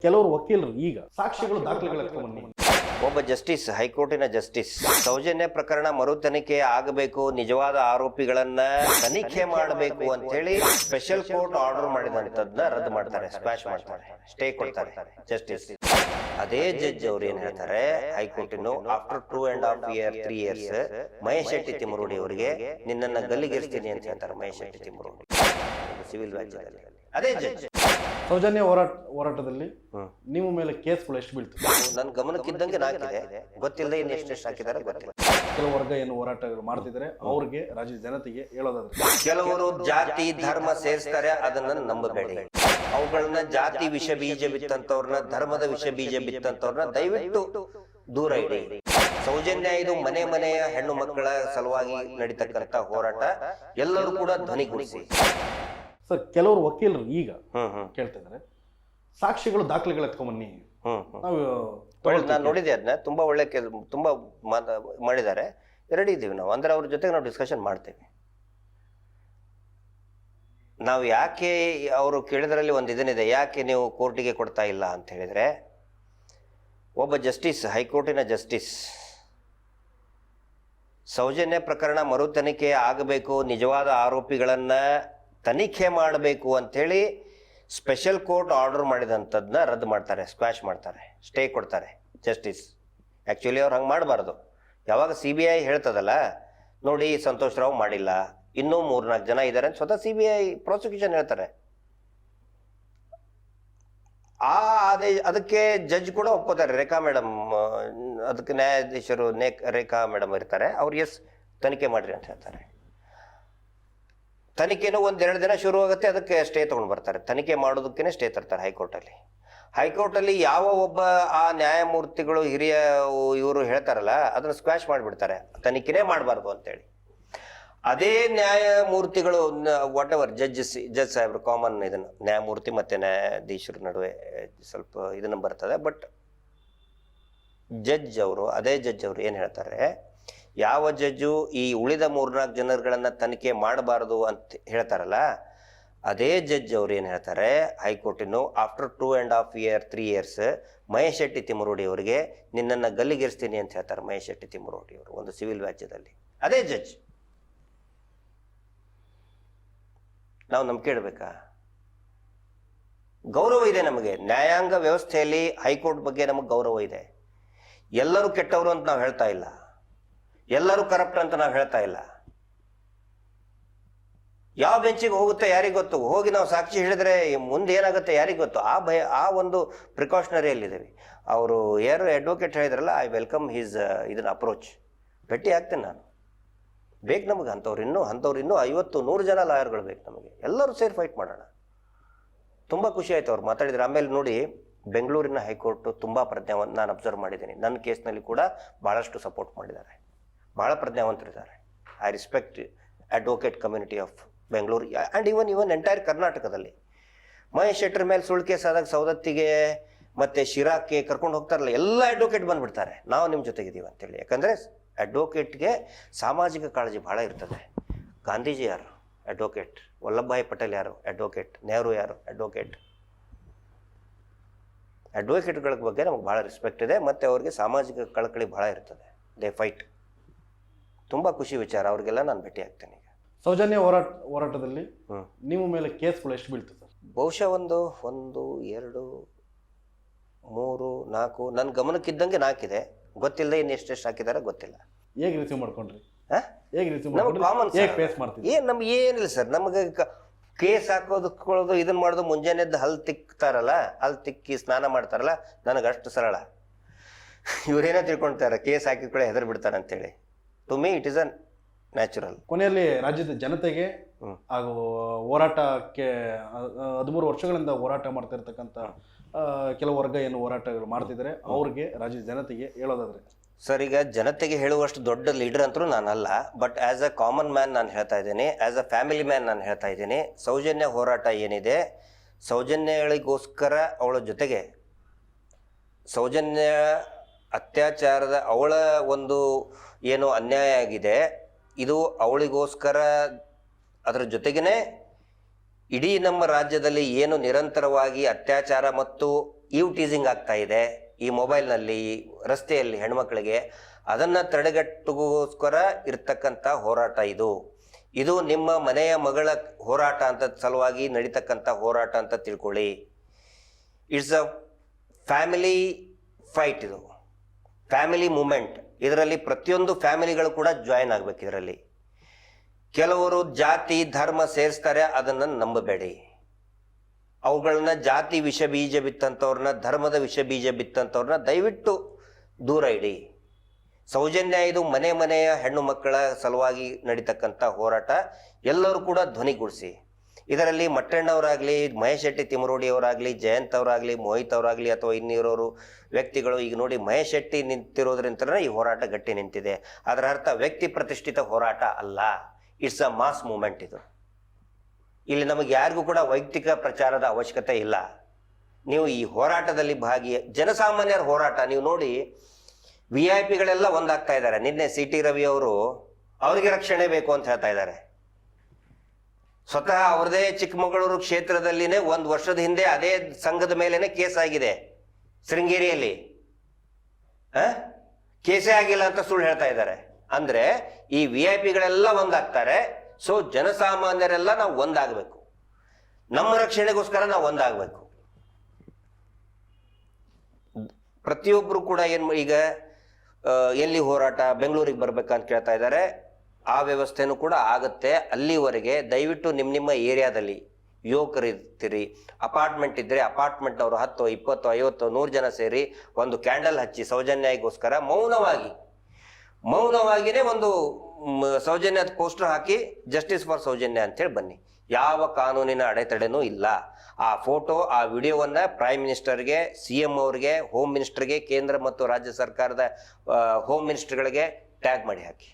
ಕೆಲವರು ವಕೀಲರು ಈಗ ಸಾಕ್ಷಿಗಳು ದಾಖಲೆಗಳ ಬನ್ನಿ. ಒಬ್ಬ ಜಸ್ಟಿಸ್, ಹೈಕೋರ್ಟಿನ ಜಸ್ಟಿಸ್, ಸೌಜನ್ಯ ಪ್ರಕರಣ ಮರು ತನಿಖೆ ಆಗಬೇಕು, ನಿಜವಾದ ಆರೋಪಿಗಳನ್ನ ತನಿಖೆ ಮಾಡಬೇಕು ಅಂತ ಹೇಳಿ ಸ್ಪೆಷಲ್ ಕೋರ್ಟ್ ಆರ್ಡರ್ ಮಾಡಿದಂತದ್ನ ರದ್ದು ಮಾಡ್ತಾರೆ, ಸ್ಕ್ವಾಶ್ ಮಾಡ್ತಾರೆ, ಸ್ಟೇ ಕೊಡ್ತಾರೆ ಜಸ್ಟಿಸ್. ಅದೇ ಜಡ್ಜ್ ಅವ್ರು ಏನ್ ಹೇಳ್ತಾರೆ, ಹೈಕೋರ್ಟಿನ after 2.5 years 3 years Mahesh Shetty Thimarodi ಅವರಿಗೆ ನಿನ್ನನ್ನ ಗಲ್ಲಿಗೇರಿಸ್ತೀನಿ ಅಂತ ಹೇಳ್ತಾರೆ. ಮಹೇಶ್ ಶೆಟ್ಟಿ ತಿಮ್ಮರೋಡಿ ಸಿವಿಲ್ ರಾಜ್ಯದಲ್ಲಿ ಅದೇ ಜಡ್ಜ್. ಸೌಜನ್ಯ ಹೋರಾಟದಲ್ಲಿ ನಿಮ್ಮ ಮೇಲೆ ಕೇಸ್ಗಳು ಎಷ್ಟು ಬೀಳ್ತದೆ? ನನ್ನ ಗಮನಕ್ಕಿದ್ದಂಗೆ ನಾಕಿದೆ, ಗೊತ್ತಿಲ್ಲದೆ ಇನ್ನು ಎಷ್ಟೆಷ್ಟು ಹಾಕಿದ್ದಾರೆ ಗೊತ್ತಿಲ್ಲ. ಕೆಲವು ವರ್ಗ ಏನು ಹೋರಾಟಗಳು ಮಾಡ್ತಿದ್ದಾರೆ ಅವ್ರಿಗೆ ರಾಜ್ಯದ ಜನತೆಗೆ ಹೇಳೋದಾದ್ರೆ, ಕೆಲವರು ಜಾತಿ ಧರ್ಮ ಸೇರಿಸ್ತಾರೆ, ಅದನ್ನ ನಂಬಬೇಡಿ. ಅವುಗಳನ್ನ ಜಾತಿ ವಿಷ ಬೀಜ ಬಿತ್ತಂತವ್ರನ್ನ, ಧರ್ಮದ ವಿಷ ಬೀಜ ಬಿತ್ತಂತವ್ರನ್ನ ದಯವಿಟ್ಟು ದೂರ ಇಡಿ. ಸೌಜನ್ಯ ಇದು ಮನೆಯ ಹೆಣ್ಣು ಮಕ್ಕಳ ಸಲುವಾಗಿ ನಡೀತಕ್ಕಂತ ಹೋರಾಟ, ಎಲ್ಲರೂ ಕೂಡ ಧ್ವನಿಗೂಡಿಸಿ. ಸರ್, ಕೆಲವರು ವಕೀಲರು ಈಗ ಕೇಳ್ತಿದ್ದಾರೆ ಸಾಕ್ಷಿಗಳು ದಾಖಲೆಗಳು ಎತ್ಕೊಂಬನ್ನಿ. ನಾನು ನೋಡಿದೆ, ಅದನ್ನ ತುಂಬಾ ಒಳ್ಳೆ ತುಂಬಾ ಮಾಡಿದ್ದಾರೆ. ರೆಡಿ ಇದ್ದೀವಿ ನಾವು, ಅಂದ್ರೆ ಅವ್ರ ಜೊತೆಗೆ ನಾವು ಡಿಸ್ಕಷನ್ ಮಾಡ್ತೇವೆ. ನಾವು ಯಾಕೆ ಅವರು ಕೇಳಿದ್ರಲ್ಲಿ ಒಂದು ಇದನ್ನಿದೆ, ಯಾಕೆ ನೀವು ಕೋರ್ಟಿಗೆ ಕೊಡ್ತಾ ಇಲ್ಲ ಅಂತ ಹೇಳಿದ್ರೆ, ಒಬ್ಬ ಜಸ್ಟಿಸ್, ಹೈಕೋರ್ಟಿನ ಜಸ್ಟಿಸ್, ಸೌಜನ್ಯ ಪ್ರಕರಣ ಮರು ತನಿಖೆ ಆಗಬೇಕು, ನಿಜವಾದ ಆರೋಪಿಗಳನ್ನ ತನಿಖೆ ಮಾಡಬೇಕು ಅಂಥೇಳಿ ಸ್ಪೆಷಲ್ ಕೋರ್ಟ್ ಆರ್ಡರ್ ಮಾಡಿದಂಥದ್ದನ್ನ ರದ್ದು ಮಾಡ್ತಾರೆ, ಸ್ಕ್ವಾಶ್ ಮಾಡ್ತಾರೆ, ಸ್ಟೇ ಕೊಡ್ತಾರೆ ಜಸ್ಟಿಸ್. ಆ್ಯಕ್ಚುಲಿ ಅವ್ರು ಹಂಗೆ ಮಾಡಬಾರ್ದು. ಯಾವಾಗ CBI ಹೇಳ್ತದಲ್ಲ, ನೋಡಿ ಸಂತೋಷ್ ರಾವ್ ಮಾಡಿಲ್ಲ, ಇನ್ನೂ 3-4 ಜನ ಇದ್ದಾರೆ ಅಂತ ಸ್ವತಃ CBI ಪ್ರಾಸಿಕ್ಯೂಷನ್ ಹೇಳ್ತಾರೆ. ಅದಕ್ಕೆ ಜಡ್ಜ್ ಕೂಡ ಒಪ್ಕೋತಾರೆ, ರೇಖಾ ಮೇಡಮ್, ಅದಕ್ಕೆ ನ್ಯಾಯಾಧೀಶರು ರೇಖಾ ಮೇಡಮ್ ಇರ್ತಾರೆ, ಅವ್ರು ಎಸ್ ತನಿಖೆ ಮಾಡ್ರಿ ಅಂತ ಹೇಳ್ತಾರೆ. ತನಿಖೆನೂ 1-2 ದಿನ ಶುರು ಆಗುತ್ತೆ, ಅದಕ್ಕೆ ಸ್ಟೇ ತೊಗೊಂಡು ಬರ್ತಾರೆ. ತನಿಖೆ ಮಾಡೋದಕ್ಕೇ ಸ್ಟೇ ತರ್ತಾರೆ ಹೈಕೋರ್ಟಲ್ಲಿ. ಯಾವ ಒಬ್ಬ ಆ ನ್ಯಾಯಮೂರ್ತಿಗಳು ಹಿರಿಯ ಇವರು ಹೇಳ್ತಾರಲ್ಲ, ಅದನ್ನು ಸ್ಕ್ವಾಶ್ ಮಾಡಿಬಿಡ್ತಾರೆ, ತನಿಖೆನೇ ಮಾಡಬಾರ್ದು ಅಂತೇಳಿ. ಅದೇ ನ್ಯಾಯಮೂರ್ತಿಗಳು ವಾಟ್ ಎವರ್ ಜಡ್ಜ್ ಸಾಹೇಬ್ರು ಕಾಮನ್ ಇದನ್ನು ನ್ಯಾಯಮೂರ್ತಿ ಮತ್ತು ನ್ಯಾಯಾಧೀಶರ ನಡುವೆ ಸ್ವಲ್ಪ ಇದನ್ನು ಬರ್ತದೆ. ಬಟ್ ಅದೇ ಜಡ್ಜ್ ಅವರು ಏನು ಹೇಳ್ತಾರೆ, ಯಾವ ಜಡ್ಜು ಈ ಉಳಿದ 3-4 ಜನರುಗಳನ್ನ ತನಿಖೆ ಮಾಡಬಾರದು ಅಂತ ಹೇಳ್ತಾರಲ್ಲ, ಅದೇ ಜಡ್ಜ್ ಅವ್ರು ಏನು ಹೇಳ್ತಾರೆ, ಹೈಕೋರ್ಟಿನ after 2.5 years 3 years Mahesh Shetty Thimarodi ಅವರಿಗೆ ನಿನ್ನನ್ನು ಗಲ್ಲಿಗೇರಿಸ್ತೀನಿ ಅಂತ ಹೇಳ್ತಾರೆ. ಮಹೇಶ್ ಶೆಟ್ಟಿ ತಿಮ್ಮರೋಡಿ ಅವರು ಒಂದು ಸಿವಿಲ್ ರಾಜ್ಯದಲ್ಲಿ ಅದೇ ಜಡ್ಜ್. ನಾವು ನಂಬಿಕೆ ಇಡಬೇಕಾ? ಗೌರವ ಇದೆ ನಮಗೆ, ನ್ಯಾಯಾಂಗ ವ್ಯವಸ್ಥೆಯಲ್ಲಿ ಹೈಕೋರ್ಟ್ ಬಗ್ಗೆ ನಮಗೆ ಗೌರವ ಇದೆ. ಎಲ್ಲರೂ ಕೆಟ್ಟವರು ಅಂತ ನಾವು ಹೇಳ್ತಾ ಇಲ್ಲ, ಎಲ್ಲರೂ ಕರಪ್ಟ್ ಅಂತ ನಾವು ಹೇಳ್ತಾ ಇಲ್ಲ. ಯಾವ ಬೆಂಚಿಗೆ ಹೋಗುತ್ತೆ ಯಾರಿಗೆ ಗೊತ್ತು, ಹೋಗಿ ನಾವು ಸಾಕ್ಷಿ ಹೇಳಿದ್ರೆ ಮುಂದೆ ಏನಾಗುತ್ತೆ ಯಾರಿಗೆ ಗೊತ್ತು. ಆ ಭಯ, ಆ ಒಂದು ಪ್ರಿಕಾಷನರಿಯಲ್ಲಿದ್ದೀವಿ. ಅವರು ಯಾರು ಅಡ್ವೊಕೇಟ್ ಹೇಳಿದ್ರಲ್ಲ, ಐ ವೆಲ್ಕಮ್ ಹೀಸ್ ಇದನ್ನ ಅಪ್ರೋಚ್. ಭೇಟಿ ಆಗ್ತೇನೆ ನಾನು, ಬೇಕು ನಮಗೆ ಅಂಥವ್ರು ಇನ್ನೂ 50-100 ಜನ ಲಾಯರ್ಗಳು ಬೇಕು ನಮಗೆ. ಎಲ್ಲರೂ ಸೇರಿ ಫೈಟ್ ಮಾಡೋಣ. ತುಂಬ ಖುಷಿ ಆಯ್ತು ಅವ್ರು ಮಾತಾಡಿದ್ರು. ಆಮೇಲೆ ನೋಡಿ, ಬೆಂಗಳೂರಿನ ಹೈಕೋರ್ಟ್ ತುಂಬ ಪ್ರಜ್ಞಾವಂತ, ನಾನು ಅಬ್ಸರ್ವ್ ಮಾಡಿದ್ದೀನಿ. ನನ್ನ ಕೇಸ್ನಲ್ಲಿ ಕೂಡ ಭಾಳಷ್ಟು ಸಪೋರ್ಟ್ ಮಾಡಿದ್ದಾರೆ, ಭಾಳ ಪ್ರಜ್ಞಾವಂತರಿದ್ದಾರೆ. I respect advocate community of Bengaluru and even entire ಕರ್ನಾಟಕದಲ್ಲಿ. ಮಹೇಶ್ ಶೆಟ್ಟರ್ ಮೇಲೆ ಸುಳ್ಳು ಕೇಸ್ ಆದಾಗ ಸೌದತ್ತಿಗೆ ಮತ್ತು ಶಿರಾಕ್ಕೆ ಕರ್ಕೊಂಡು ಹೋಗ್ತಾರಲ್ಲ, ಎಲ್ಲ ಅಡ್ವೊಕೇಟ್ ಬಂದುಬಿಡ್ತಾರೆ, ನಾವು ನಿಮ್ಮ ಜೊತೆಗಿದ್ದೀವಿ ಅಂತೇಳಿ. ಯಾಕಂದರೆ ಅಡ್ವೊಕೇಟ್ಗೆ ಸಾಮಾಜಿಕ ಕಾಳಜಿ ಭಾಳ ಇರ್ತದೆ. ಗಾಂಧೀಜಿ ಯಾರು? ಅಡ್ವೊಕೇಟ್. ವಲ್ಲಭಭಾಯಿ ಪಟೇಲ್ ಯಾರು? ಅಡ್ವೊಕೇಟ್. ನೆಹರು ಯಾರು? ಅಡ್ವೊಕೇಟ್. ಅಡ್ವೊಕೇಟ್ಗಳ ಬಗ್ಗೆ ನಮಗೆ ಭಾಳ ರೆಸ್ಪೆಕ್ಟ್ ಇದೆ, ಮತ್ತು ಅವ್ರಿಗೆ ಸಾಮಾಜಿಕ ಕಳಕಳಿ ಭಾಳ ಇರ್ತದೆ. They fight. ತುಂಬ ಖುಷಿ ವಿಚಾರ. ಅವ್ರಿಗೆಲ್ಲ ನಾನು ಭೇಟಿ ಆಗ್ತೇನೆ. ಈಗ ಸೌಜನ್ಯ ಹೋರಾಟದಲ್ಲಿ ನಿಮ್ಮ ಮೇಲೆ ಕೇಸ್ಗಳು ಎಷ್ಟು ಬೀಳ್ತದೆ? ಬಹುಶಃ 1, 2, 3, 4 ನನ್ನ ಗಮನಕ್ಕಿದ್ದಂಗೆ 4 ಇದೆ. ಗೊತ್ತಿಲ್ಲದೆ ಇನ್ನು ಎಷ್ಟೆಷ್ಟು ಹಾಕಿದ್ದಾರೆ ಗೊತ್ತಿಲ್ಲ. ಹೇಗೆ ರಿಸೀವ್ ಮಾಡ್ಕೊಂಡ್ರಿ? ನಮ್ಗೆ ಏನಿಲ್ಲ ಸರ್, ನಮಗೆ ಕೇಸ್ ಹಾಕೋದಕ್ಕೊಳ್ಳೋದು, ಇದನ್ನ ಮಾಡೋದು, ಮುಂಜಾನೆದ್ದು ಹಲ್ ತಿಕ್ತಾರಲ್ಲ, ಹಲ್ ತಿಕ್ಕಿ ಸ್ನಾನ ಮಾಡ್ತಾರಲ್ಲ, ನನಗೆ ಅಷ್ಟು ಸರಳ. ಇವ್ರೇನೋ ತಿಳ್ಕೊಳ್ತಾರೆ, ಕೇಸ್ ಹಾಕಿದ ಕೂಡ ಹೆದರ್ ಬಿಡ್ತಾರೆ ಅಂತೇಳಿ. To me it is a natural. ಕೊನೆಯಲ್ಲಿ ರಾಜ್ಯದ ಜನತೆಗೆ ಹಾಗೂ ಹೋರಾಟಕ್ಕೆ 13 ವರ್ಷಗಳಿಂದ ಹೋರಾಟ ಮಾಡ್ತಾ ಇರ್ತಕ್ಕಂಥ ಕೆಲವು ವರ್ಗ ಏನು ಹೋರಾಟಗಳು ಮಾಡ್ತಿದ್ದಾರೆ ಅವ್ರಿಗೆ ರಾಜ್ಯದ ಜನತೆಗೆ ಹೇಳೋದಾದ್ರೆ? ಸರ್, ಈಗ ಜನತೆಗೆ ಹೇಳುವಷ್ಟು ದೊಡ್ಡ ಲೀಡರ್ ಅಂತೂ ನಾನಲ್ಲ, but as a common man ನಾನು ಹೇಳ್ತಾ ಇದ್ದೀನಿ, ಆ್ಯಸ್ ಅ ಫ್ಯಾಮಿಲಿ ಮ್ಯಾನ್ ನಾನು ಹೇಳ್ತಾ ಇದ್ದೀನಿ. ಸೌಜನ್ಯ ಹೋರಾಟ ಏನಿದೆ, ಸೌಜನ್ಯಗಳಿಗೋಸ್ಕರ ಅವಳ ಜೊತೆಗೆ ಸೌಜನ್ಯ ಅತ್ಯಾಚಾರದ ಅವಳ ಒಂದು ಏನು ಅನ್ಯಾಯ ಆಗಿದೆ, ಇದು ಅವಳಿಗೋಸ್ಕರ, ಅದರ ಜೊತೆಗೇ ಇಡೀ ನಮ್ಮ ರಾಜ್ಯದಲ್ಲಿ ಏನು ನಿರಂತರವಾಗಿ ಅತ್ಯಾಚಾರ ಮತ್ತು ಟೀಸಿಂಗ್ ಆಗ್ತಾ ಇದೆ ಈ ಮೊಬೈಲ್ನಲ್ಲಿ, ರಸ್ತೆಯಲ್ಲಿ ಹೆಣ್ಮಕ್ಳಿಗೆ, ಅದನ್ನು ತಡೆಗಟ್ಟುಗೋಸ್ಕರ ಇರ್ತಕ್ಕಂಥ ಹೋರಾಟ ಇದು ನಿಮ್ಮ ಮನೆಯ ಮಗಳ ಹೋರಾಟ ಅಂತ ಸಲುವಾಗಿ ನಡೀತಕ್ಕಂಥ ಹೋರಾಟ ಅಂತ ತಿಳ್ಕೊಳ್ಳಿ. ಇಟ್ಸ್ ಅ ಫ್ಯಾಮಿಲಿ ಫೈಟ್, ಇದು ಫ್ಯಾಮಿಲಿ ಮೂಮೆಂಟ್. ಇದರಲ್ಲಿ ಪ್ರತಿಯೊಂದು ಫ್ಯಾಮಿಲಿಗಳು ಕೂಡ ಜಾಯಿನ್ ಆಗ್ಬೇಕು. ಇದರಲ್ಲಿ ಕೆಲವರು ಜಾತಿ ಧರ್ಮ ಸೇರಿಸ್ತಾರೆ, ಅದನ್ನು ನಂಬಬೇಡಿ. ಅವುಗಳನ್ನ ಜಾತಿ ವಿಷ ಬೀಜ ಬಿತ್ತಂಥವ್ರನ್ನ, ಧರ್ಮದ ವಿಷ ಬೀಜ ಬಿತ್ತಂಥವ್ರನ್ನ ದಯವಿಟ್ಟು ದೂರ ಇಡಿ. ಸೌಜನ್ಯ ಇದು ಮನೆಯ ಹೆಣ್ಣು ಮಕ್ಕಳ ಸಲುವಾಗಿ ನಡೀತಕ್ಕಂಥ ಹೋರಾಟ. ಎಲ್ಲರೂ ಕೂಡ ಧ್ವನಿಗೂಡಿಸಿ. ಇದರಲ್ಲಿ ಮಟ್ಟಣ್ಣವರಾಗಲಿ, ಮಹೇಶ್ ಶೆಟ್ಟಿ ತಿಮರೋಡಿ ಅವರಾಗಲಿ, ಜಯಂತ್ ಅವರಾಗಲಿ, ಮೋಹಿತ್ ಅವರಾಗಲಿ, ಅಥವಾ ಇನ್ನಿರೋರು ವ್ಯಕ್ತಿಗಳು, ಈಗ ನೋಡಿ ಮಹೇಶ್ ಶೆಟ್ಟಿ ನಿಂತಿರೋದ್ರಿಂದಲೇ ಈ ಹೋರಾಟ ಗಟ್ಟಿ ನಿಂತಿದೆ. ಅದರ ಅರ್ಥ ವ್ಯಕ್ತಿ ಪ್ರತಿಷ್ಠಿತ ಹೋರಾಟ ಅಲ್ಲ, ಇಟ್ಸ್ ಅ ಮಾಸ್ ಮೂಮೆಂಟ್. ಇದು ಇಲ್ಲಿ ನಮಗೆ ಯಾರಿಗೂ ಕೂಡ ವೈಯಕ್ತಿಕ ಪ್ರಚಾರದ ಅವಶ್ಯಕತೆ ಇಲ್ಲ. ನೀವು ಈ ಹೋರಾಟದಲ್ಲಿ ಜನಸಾಮಾನ್ಯರ ಹೋರಾಟ ನೀವು ನೋಡಿ. VIP-ಗಳೆಲ್ಲ ಒಂದಾಗ್ತಾ ಇದ್ದಾರೆ. ನಿನ್ನೆ CT ರವಿ ಅವರು ಅವರಿಗೆ ರಕ್ಷಣೆ ಬೇಕು ಅಂತ ಹೇಳ್ತಾ ಇದ್ದಾರೆ. ಸ್ವತಃ ಅವ್ರದೇ ಚಿಕ್ಕಮಗಳೂರು ಕ್ಷೇತ್ರದಲ್ಲಿನೇ 1 ವರ್ಷದ ಹಿಂದೆ ಅದೇ ಸಂಘದ ಮೇಲೇನೆ ಕೇಸ್ ಆಗಿದೆ ಶೃಂಗೇರಿಯಲ್ಲಿ. ಕೇಸೇ ಆಗಿಲ್ಲ ಅಂತ ಸುಳ್ಳು ಹೇಳ್ತಾ ಇದ್ದಾರೆ. ಅಂದ್ರೆ ಈ VIP-ಗಳೆಲ್ಲ ಒಂದಾಗ್ತಾರೆ. ಸೊ ಜನಸಾಮಾನ್ಯರೆಲ್ಲ ನಾವು ಒಂದಾಗಬೇಕು, ನಮ್ಮ ರಕ್ಷಣೆಗೋಸ್ಕರ ನಾವು ಒಂದಾಗಬೇಕು. ಪ್ರತಿಯೊಬ್ಬರು ಕೂಡ ಈಗ ಎಲ್ಲಿ ಹೋರಾಟ, ಬೆಂಗಳೂರಿಗೆ ಬರ್ಬೇಕಂತ ಕೇಳ್ತಾ ಇದ್ದಾರೆ. ಆ ವ್ಯವಸ್ಥೆನೂ ಕೂಡ ಆಗುತ್ತೆ. ಅಲ್ಲಿವರೆಗೆ ದಯವಿಟ್ಟು ನಿಮ್ಮ ಏರಿಯಾದಲ್ಲಿ ಯುವಕರಿರ್ತೀರಿ, ಅಪಾರ್ಟ್ಮೆಂಟ್ ಇದ್ದರೆ ಅಪಾರ್ಟ್ಮೆಂಟ್ನವರು 10, 20, 50, 100 ಜನ ಸೇರಿ ಒಂದು ಕ್ಯಾಂಡಲ್ ಹಚ್ಚಿ ಸೌಜನ್ಯಗೋಸ್ಕರ ಮೌನವಾಗಿನೇ ಒಂದು ಸೌಜನ್ಯದ ಪೋಸ್ಟರ್ ಹಾಕಿ ಜಸ್ಟಿಸ್ ಫಾರ್ ಸೌಜನ್ಯ ಅಂತೇಳಿ ಬನ್ನಿ. ಯಾವ ಕಾನೂನಿನ ಅಡೆತಡೆನೂ ಇಲ್ಲ. ಆ ಫೋಟೋ, ಆ ವಿಡಿಯೋವನ್ನ ಪ್ರೈಮ್ ಮಿನಿಸ್ಟರ್ಗೆ, CM ಅವ್ರಿಗೆ, ಹೋಮ್ ಮಿನಿಸ್ಟರ್ಗೆ, ಕೇಂದ್ರ ಮತ್ತು ರಾಜ್ಯ ಸರ್ಕಾರದ ಹೋಮ್ ಮಿನಿಸ್ಟರ್ಗಳಿಗೆ ಟ್ಯಾಗ್ ಮಾಡಿ ಹಾಕಿ.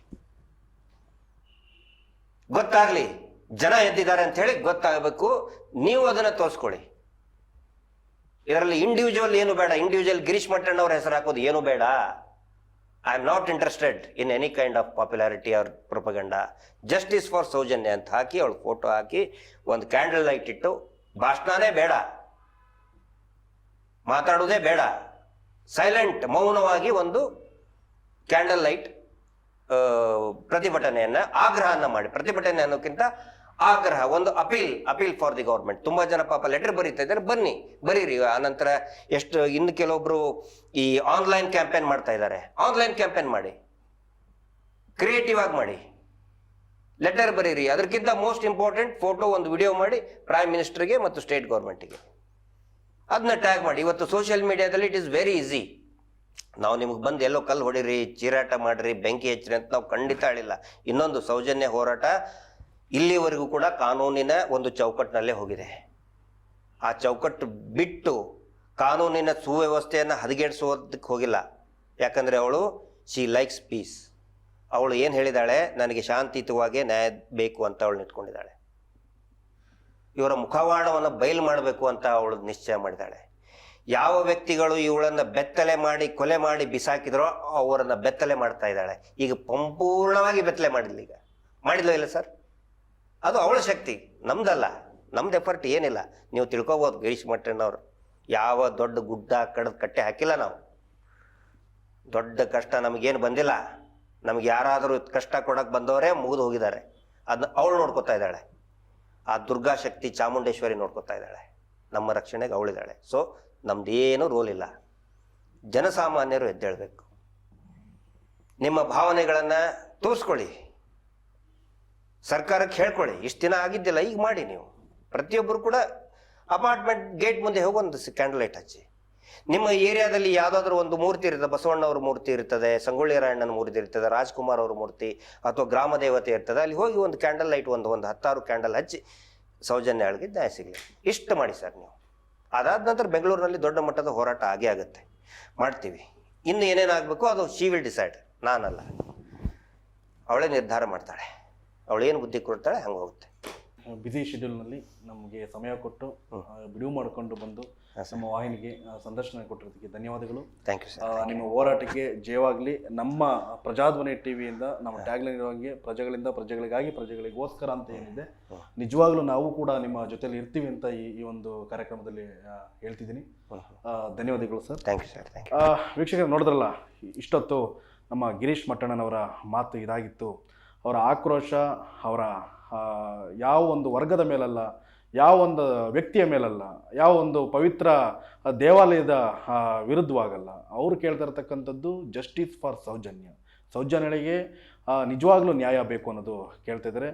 ಗೊತ್ತಾಗ್ಲಿ, ಜನ ಎದ್ದಿದ್ದಾರೆ ಅಂತ ಹೇಳಿ ಗೊತ್ತಾಗಬೇಕು. ನೀವು ಅದನ್ನ ತೋರಿಸ್ಕೊಳ್ಳಿ. ಇದರಲ್ಲಿ ಇಂಡಿವಿಜುವಲ್ ಏನು ಬೇಡ. ಇಂಡಿವಿಜುವಲ್ ಗಿರೀಶ್ ಮಟ್ಟಣ್ಣವ್ರ ಹೆಸರು ಹಾಕೋದು ಏನು ಬೇಡ. I am not interested in any kind of popularity or propaganda. Justice for Sowjanya ಅಂತ ಹಾಕಿ, ಅವಳು ಫೋಟೋ ಹಾಕಿ, ಒಂದು ಕ್ಯಾಂಡಲ್ ಲೈಟ್ ಇಟ್ಟು, ಭಾಷಣನೇ ಬೇಡ, ಮಾತಾಡೋದೇ ಬೇಡ, ಸೈಲೆಂಟ್ ಮೌನವಾಗಿ ಒಂದು ಕ್ಯಾಂಡಲ್ ಲೈಟ್ ಪ್ರತಿಭಟನೆಯನ್ನ, ಆಗ್ರಹನ ಮಾಡಿ. ಪ್ರತಿಭಟನೆ ಅನ್ನೋಕ್ಕಿಂತ ಆಗ್ರಹ, ಒಂದು ಅಪೀಲ್ ಫಾರ್ ದಿ ಗೌರ್ಮೆಂಟ್. ತುಂಬಾ ಜನ ಪಾಪ ಲೆಟರ್ ಬರೀತಾ ಇದ್ದಾರೆ, ಬರೀರಿ. ಆನಂತರ ಇನ್ನು ಕೆಲವೊಬ್ರು ಈ ಆನ್ಲೈನ್ ಕ್ಯಾಂಪೇನ್ ಮಾಡ್ತಾ ಇದ್ದಾರೆ. ಆನ್ಲೈನ್ ಕ್ಯಾಂಪೇನ್ ಮಾಡಿ, ಕ್ರಿಯೇಟಿವ್ ಆಗಿ ಮಾಡಿ, ಲೆಟರ್ ಬರೀರಿ. ಅದಕ್ಕಿಂತ ಮೋಸ್ಟ್ ಇಂಪಾರ್ಟೆಂಟ್ ಫೋಟೋ, ಒಂದು ವಿಡಿಯೋ ಮಾಡಿ ಪ್ರೈಮ್ ಮಿನಿಸ್ಟರ್ಗೆ ಮತ್ತು ಸ್ಟೇಟ್ ಗೌರ್ಮೆಂಟ್ಗೆ ಅದನ್ನ ಟ್ಯಾಗ್ ಮಾಡಿ. ಇವತ್ತು ಸೋಷಿಯಲ್ ಮೀಡಿಯಾದಲ್ಲಿ ಇಟ್ ಇಸ್ ವೆರಿ ಈಸಿ. ನಾವು ನಿಮ್ಗೆ ಬಂದು ಎಲ್ಲೋ ಕಲ್ಲು ಹೊಡಿರಿ, ಚೀರಾಟ ಮಾಡ್ರಿ, ಬೆಂಕಿ ಹಚ್ಚಿರಿ ಅಂತ ನಾವು ಖಂಡಿತ ಹೇಳಿಲ್ಲ. ಇನ್ನೊಂದು, ಸೌಜನ್ಯ ಹೋರಾಟ ಇಲ್ಲಿವರೆಗೂ ಕೂಡ ಕಾನೂನಿನ ಒಂದು ಚೌಕಟ್ಟಿನಲ್ಲೇ ಹೋಗಿದೆ. ಆ ಚೌಕಟ್ಟು ಬಿಟ್ಟು ಕಾನೂನಿನ ಸುವ್ಯವಸ್ಥೆಯನ್ನು ಹದಗೆಡಿಸೋದಕ್ಕೆ ಹೋಗಿಲ್ಲ. ಯಾಕಂದರೆ ಅವಳು ಶಿ ಲೈಕ್ಸ್ ಪೀಸ್. ಅವಳು ಏನು ಹೇಳಿದಾಳೆ, ನನಗೆ ಶಾಂತಿಯುತವಾಗಿ ನ್ಯಾಯ ಬೇಕು ಅಂತ ಅವಳು ನಿಂತ್ಕೊಂಡಿದ್ದಾಳೆ. ಇವರ ಮುಖವಾಡವನ್ನು ಬಯಲು ಮಾಡಬೇಕು ಅಂತ ಅವಳು ನಿಶ್ಚಯ ಮಾಡಿದ್ದಾಳೆ. ಯಾವ ವ್ಯಕ್ತಿಗಳು ಇವಳನ್ನು ಬೆತ್ತಲೆ ಮಾಡಿ ಕೊಲೆ ಮಾಡಿ ಬಿಸಾಕಿದ್ರೋ ಅವರನ್ನು ಬೆತ್ತಲೆ ಮಾಡ್ತಾ ಇದ್ದಾಳೆ. ಈಗ ಸಂಪೂರ್ಣವಾಗಿ ಬೆತ್ತಲೆ ಮಾಡಿದ್ಲು ಇಲ್ಲ ಸರ್? ಅದು ಅವಳ ಶಕ್ತಿ, ನಮ್ದಲ್ಲ. ನಮ್ದು ಎಫರ್ಟ್ ಏನಿಲ್ಲ. ನೀವು ತಿಳ್ಕೊಬೋದು, ಗಿರೀಶ್ ಮಟ್ಟಣ್ಣವ್ರು ಯಾವ ದೊಡ್ಡ ಗುಡ್ಡ ಕಟ್ಟೆ ಹಾಕಿಲ್ಲ. ನಾವು ದೊಡ್ಡ ಕಷ್ಟ ನಮಗೇನು ಬಂದಿಲ್ಲ. ನಮ್ಗೆ ಯಾರಾದರೂ ಕಷ್ಟ ಕೊಡಕ್ಕೆ ಬಂದವರೇ ಮುಗಿದು ಹೋಗಿದ್ದಾರೆ. ಅದನ್ನ ಅವಳು ನೋಡ್ಕೊತಾ ಇದ್ದಾಳೆ. ಆ ದುರ್ಗಾ ಶಕ್ತಿ ಚಾಮುಂಡೇಶ್ವರಿ ನೋಡ್ಕೊತಾ ಇದ್ದಾಳೆ. ನಮ್ಮ ರಕ್ಷಣೆಗೆ ಅವಳಿದ್ದಾಳೆ. ಸೊ ನಮ್ದೇನು ರೋಲ್ ಇಲ್ಲ. ಜನಸಾಮಾನ್ಯರು ಎದ್ದೇಳಬೇಕು. ನಿಮ್ಮ ಭಾವನೆಗಳನ್ನು ತೋರಿಸ್ಕೊಳ್ಳಿ, ಸರ್ಕಾರಕ್ಕೆ ಹೇಳ್ಕೊಳ್ಳಿ. ಇಷ್ಟು ದಿನ ಆಗಿದ್ದಿಲ್ಲ, ಈಗ ಮಾಡಿ. ನೀವು ಪ್ರತಿಯೊಬ್ಬರು ಕೂಡ ಅಪಾರ್ಟ್ಮೆಂಟ್ ಗೇಟ್ ಮುಂದೆ ಹೋಗಿ ಒಂದು ಕ್ಯಾಂಡಲ್ ಲೈಟ್ ಹಚ್ಚಿ. ನಿಮ್ಮ ಏರಿಯಾದಲ್ಲಿ ಯಾವುದಾದ್ರೂ ಒಂದು ಮೂರ್ತಿ ಇರ್ತದೆ, ಬಸವಣ್ಣವ್ರ ಮೂರ್ತಿ ಇರ್ತದೆ, ಸಂಗೊಳ್ಳಿ ರಾಯಣ್ಣನ ಮೂರ್ತಿ ಇರ್ತದೆ, ರಾಜ್ಕುಮಾರ್ ಅವ್ರ ಮೂರ್ತಿ ಅಥವಾ ಗ್ರಾಮ ದೇವತೆ ಇರ್ತದೆ, ಅಲ್ಲಿ ಹೋಗಿ ಒಂದು ಕ್ಯಾಂಡಲ್ ಲೈಟ್ ಒಂದು 10 ಕ್ಯಾಂಡಲ್ ಹಚ್ಚಿ ಸೌಜನ್ಯ ಆಳ್ಗೆ ನ್ಯಾಯ ಸಿಗಲಿ. ಇಷ್ಟು ಮಾಡಿ ಸರ್ ನೀವು. ಅದಾದ ನಂತರ ಬೆಂಗಳೂರಿನಲ್ಲಿ ದೊಡ್ಡ ಮಟ್ಟದ ಹೋರಾಟ ಆಗೇ ಆಗುತ್ತೆ, ಮಾಡ್ತೀವಿ. ಇನ್ನು ಏನೇನಾಗಬೇಕು ಅದು ಶಿ ವಿಲ್ ಡಿಸೈಡ್, ನಾನಲ್ಲ. ಅವಳೇ ನಿರ್ಧಾರ ಮಾಡ್ತಾಳೆ. ಅವಳೇನು ಬುದ್ಧಿ ಕೊಡ್ತಾಳೆ ಹಂಗೆ ಹೋಗುತ್ತೆ. ಬ್ಯುಸಿ ಶೆಡ್ಯೂಲ್ನಲ್ಲಿ ನಮಗೆ ಸಮಯ ಕೊಟ್ಟು ಬಿಡುವು ಮಾಡಿಕೊಂಡು ಬಂದು ನಮ್ಮ ವಾಹಿನಿಗೆ ಸಂದರ್ಶನ ಕೊಟ್ಟಿರೋದಕ್ಕೆ ಧನ್ಯವಾದಗಳು. Thank you sir. ನಿಮ್ಮ ಹೋರಾಟಕ್ಕೆ ಜಯವಾಗಲಿ. ನಮ್ಮ ಪ್ರಜಾಧ್ವನಿ ಟಿವಿಯಿಂದ ನಮ್ಮ ಟ್ಯಾಗ್ಲೈನ್ ಇರುವಂಗೆ ಪ್ರಜೆಗಳಿಂದ ಪ್ರಜೆಗಳಿಗಾಗಿ ಪ್ರಜೆಗಳಿಗೋಸ್ಕರ ಅಂತ ಏನಿದೆ, ನಿಜವಾಗ್ಲೂ ನಾವು ಕೂಡ ನಿಮ್ಮ ಜೊತೆಲಿ ಇರ್ತೀವಿ ಅಂತ ಈ ಒಂದು ಕಾರ್ಯಕ್ರಮದಲ್ಲಿ ಹೇಳ್ತಿದ್ದೀನಿ. ಧನ್ಯವಾದಗಳು sir. Thank you sir. Thank you. ವೀಕ್ಷಕರು ನೋಡಿದ್ರಲ್ಲ, ಇಷ್ಟೊತ್ತು ನಮ್ಮ ಗಿರೀಶ್ ಮಟ್ಟಣ್ಣನವರ ಮಾತು ಇದಾಗಿತ್ತು. ಅವರ ಆಕ್ರೋಶ ಅವರ ಯಾವ ಒಂದು ವರ್ಗದ ಮೇಲಲ್ಲ, ಯಾವ ಒಂದು ವ್ಯಕ್ತಿಯ ಮೇಲಲ್ಲ, ಯಾವ ಒಂದು ಪವಿತ್ರ ದೇವಾಲಯದ ವಿರುದ್ಧವಾಗಲ್ಲ. ಅವರು ಕೇಳ್ತಾ ಇರ್ತಕ್ಕಂಥದ್ದು ಜಸ್ಟಿಸ್ ಫಾರ್ ಸೌಜನ್ಯಳಿಗೆ ನಿಜವಾಗ್ಲೂ ನ್ಯಾಯ ಬೇಕು ಅನ್ನೋದು ಕೇಳ್ತಾ ಇದ್ದಾರೆ.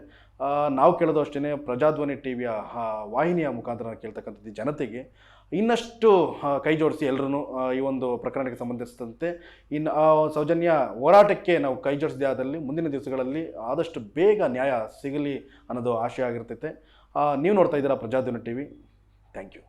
ನಾವು ಕೇಳೋದು ಅಷ್ಟೇ, ಪ್ರಜಾಧ್ವನಿ ಟಿವಿಯ ವಾಹಿನಿಯ ಮುಖಾಂತರ ಕೇಳ್ತಕ್ಕಂಥದ್ದು ಜನತೆಗೆ ಇನ್ನಷ್ಟು ಕೈ ಜೋಡಿಸಿ ಎಲ್ಲರೂ ಈ ಒಂದು ಪ್ರಕರಣಕ್ಕೆ ಸಂಬಂಧಿಸಿದಂತೆ ಸೌಜನ್ಯ ಹೋರಾಟಕ್ಕೆ ನಾವು ಕೈ ಜೋಡಿಸಿದೆ ಆದಲ್ಲಿ ಮುಂದಿನ ದಿವಸಗಳಲ್ಲಿ ಆದಷ್ಟು ಬೇಗ ನ್ಯಾಯ ಸಿಗಲಿ ಅನ್ನೋದು ಆಶಯ ಆಗಿರ್ತೈತೆ. ನೀವು ನೋಡ್ತಾ ಇದ್ದೀರಾ ಪ್ರಜಾಧ್ವನಿ ಟಿವಿ. Thank you.